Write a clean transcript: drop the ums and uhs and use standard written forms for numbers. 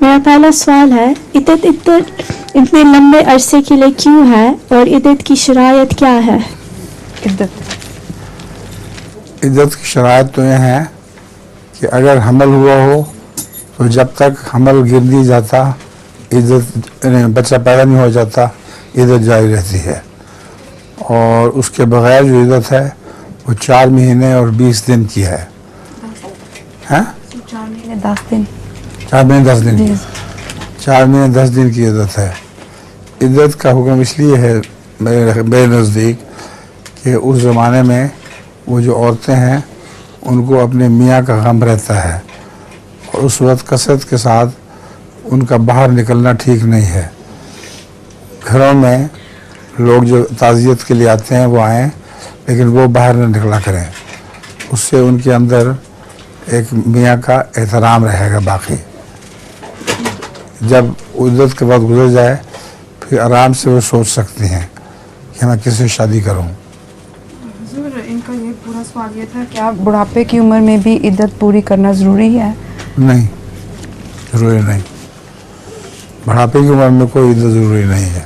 میرا پہلا سوال ہے عدت اتنے لمبے عرصے کے لیے کیوں ہے اور عدت کی شرائط کیا ہے؟ عدت کی شرائط تو یہ ہے کہ اگر حمل ہوا ہو تو جب تک حمل گر نہیں جاتا عدت بچہ پیدا نہیں ہو جاتا عدت جاری رہتی ہے، اور اس کے بغیر جو عدت ہے وہ 4 مہینے اور 20 دن کی ہے. 4 مہینے 10 دن 4 مہینے 10 دن کی 4 مہینے 10 دن کی عدت ہے. عدت کا حکم اس لیے ہے میرے نزدیک کہ اس زمانے میں وہ جو عورتیں ہیں ان کو اپنے میاں کا غم رہتا ہے، اور اس وقت کثرت کے ساتھ ان کا باہر نکلنا ٹھیک نہیں ہے. گھروں میں لوگ جو تعزیت کے لیے آتے ہیں وہ آئیں، لیکن وہ باہر نہ نکلا کریں. اس سے ان کے اندر ایک میاں کا احترام رہے گا باقی. جب عدت کے بعد گزر جائے پھر آرام سے وہ سوچ سکتی ہیں کہ میں کس سے شادی کروں. حضور ان کا یہ پورا سوال یہ تھا کیا بڑھاپے کی عمر میں بھی عدت پوری کرنا ضروری ہے؟ نہیں، ضروری نہیں. بڑھاپے کی عمر میں کوئی عدت ضروری نہیں ہے.